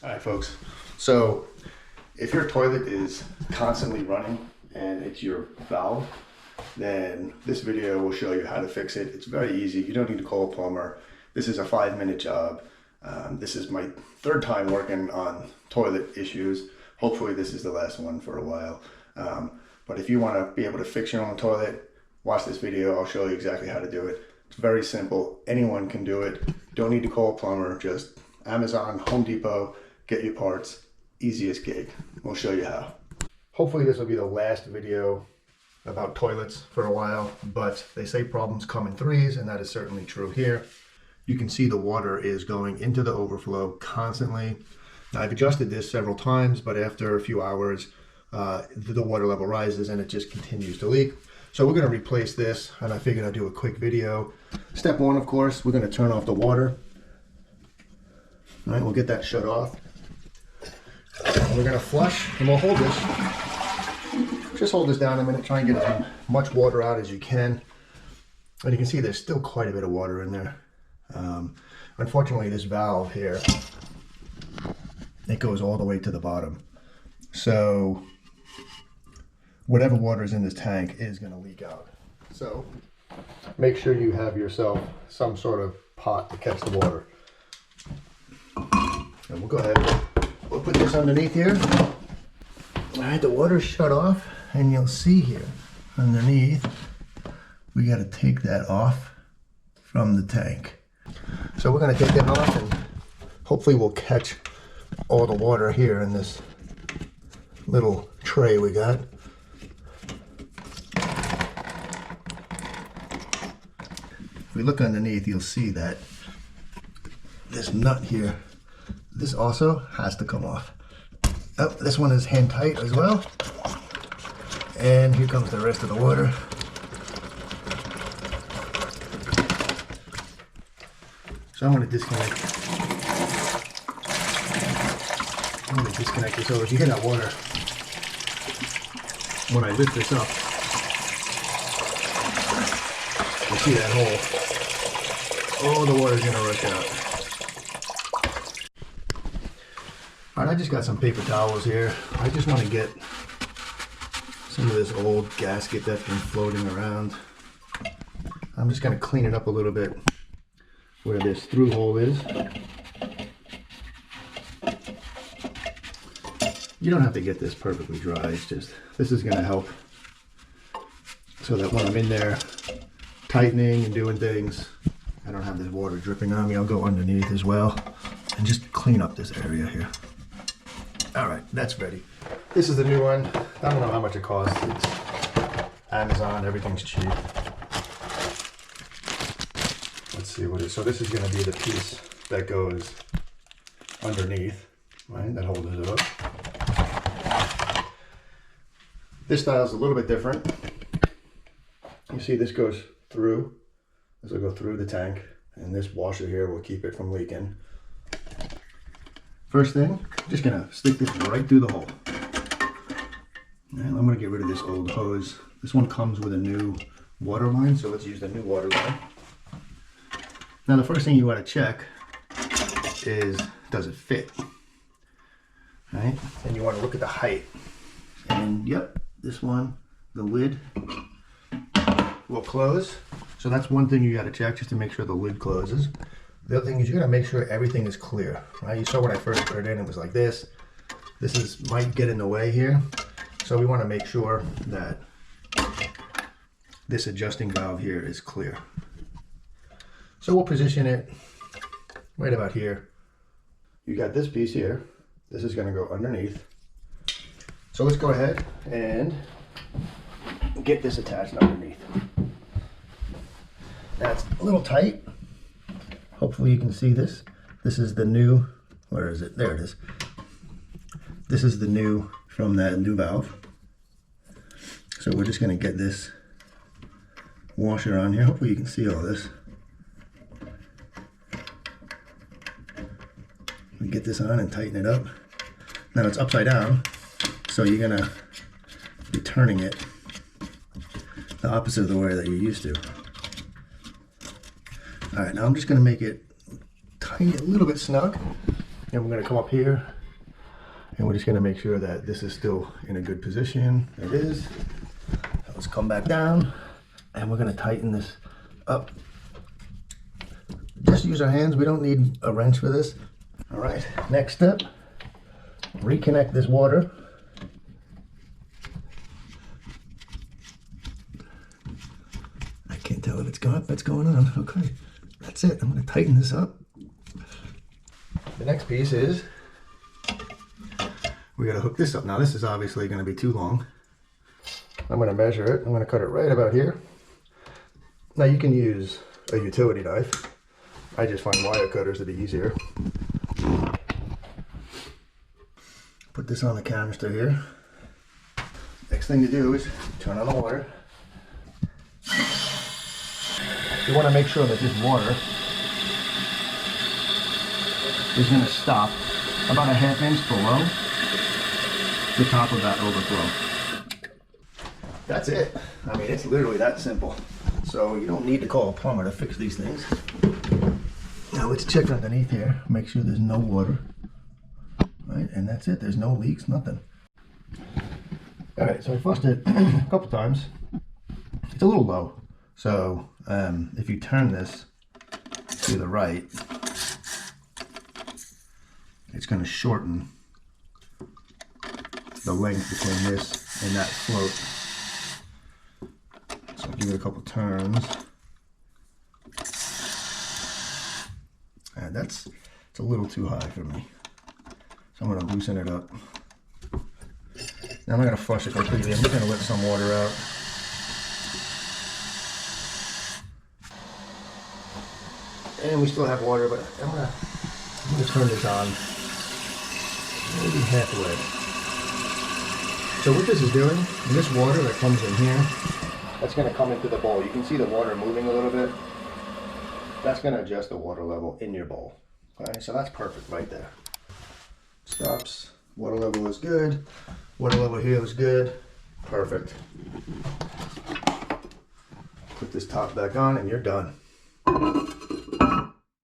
All right, folks. So if your toilet is constantly running and it's your valve, then this video will show you how to fix it. It's very easy. You don't need to call a plumber. This is a 5-minute job. This is my third time working on toilet issues. Hopefully this is the last one for a while. But if you want to be able to fix your own toilet, watch this video. I'll show you exactly how to do it. It's very simple. Anyone can do it. Don't need to call a plumber. Just Amazon, Home Depot, get your parts. Easiest gig. We'll show you how. Hopefully this will be the last video about toilets for a while, but they say problems come in threes, and that is certainly true here. You can see the water is going into the overflow constantly. Now, I've adjusted this several times, but after a few hours, the water level rises and it just continues to leak. So we're going to replace this, and I figured I'd do a quick video. Step one, of course, we're going to turn off the water. All right, we'll get that shut off. And we're going to flush, and we'll hold this. Just hold this down a minute, try and get as much water out as you can. And you can see there's still quite a bit of water in there. Unfortunately, this valve here, it goes all the way to the bottom. So whatever water is in this tank is going to leak out. So make sure you have yourself some sort of pot to catch the water. And we'll go ahead, we'll put this underneath here. All right, the water's shut off, and you'll see here underneath, we got to take that off from the tank. So we're going to take that off, and hopefully we'll catch all the water here in this little tray we got. If we look underneath, you'll see that this nut here, this also has to come off. Oh, this one is hand tight as well. And here comes the rest of the water. So I'm going to disconnect. This. So if you hear that water, when I lift this up, you see that hole. All the water's going to rush out. All right, I just got some paper towels here. I just want to get some of this old gasket that's been floating around. I'm just going to clean it up a little bit where this through hole is. You don't have to get this perfectly dry. It's just, this is going to help so that when I'm in there tightening and doing things, I don't have this water dripping on me. I'll go underneath as well and just clean up this area here. All right, that's ready. This is the new one. I don't know how much it costs. It's Amazon, everything's cheap. Let's see what it is. So this is going to be the piece that goes underneath, right? That holds it up. This style is a little bit different. You see this goes through. This will go through the tank, and this washer here will keep it from leaking. First thing, I'm just gonna stick this right through the hole. And I'm gonna get rid of this old hose. This one comes with a new water line, so let's use the new water line. Now the first thing you want to check is, does it fit? Right? And you want to look at the height. And yep, this one, the lid will close. So that's one thing you got to check, just to make sure the lid closes. The other thing is you got to make sure everything is clear, right? You saw when I first put it in, it was like this. This might get in the way here. So we want to make sure that this adjusting valve here is clear. So we'll position it right about here. You got this piece here. This is going to go underneath. So let's go ahead and get this attached underneath. That's a little tight. Hopefully you can see this. This is the new, where is it? There it is. This is the new from that new valve. So we're just going to get this washer on here. Hopefully you can see all this. We get this on and tighten it up. Now it's upside down, so you're going to be turning it the opposite of the way that you're used to. All right, now I'm just going to make it tiny, a little bit snug. And we're gonna come up here and we're just gonna make sure that this is still in a good position. It is. Let's come back down and we're gonna tighten this up. Just use our hands, we don't need a wrench for this. All right, next step, reconnect this water. I can't tell if it's going up, what's going on. Okay, that's it, I'm gonna tighten this up. The next piece is, we gotta hook this up. Now this is obviously gonna be too long. I'm gonna measure it, I'm gonna cut it right about here. Now you can use a utility knife. I just find wire cutters to be easier. Put this on the canister here. Next thing to do is turn on the water. You want to make sure that this water is going to stop about a ½ inch below the top of that overflow. That's it. I mean, it's literally that simple. So you don't need to call a plumber to fix these things. Now let's check underneath here, make sure there's no water. Right, and that's it, there's no leaks, nothing. All right, so I flushed it a couple times. It's a little low. So if you turn this to the right, it's going to shorten the length between this and that float. So I'll give it a couple turns. And it's a little too high for me. So I'm going to loosen it up. Now I'm not going to flush it completely. I'm just going to let some water out. And we still have water, but I'm going to turn this on maybe halfway. So what this is doing, this water that comes in here, that's going to come into the bowl. You can see the water moving a little bit. That's going to adjust the water level in your bowl. Okay, so that's perfect right there. Stops. Water level is good. Water level here is good. Perfect. Put this top back on and you're done.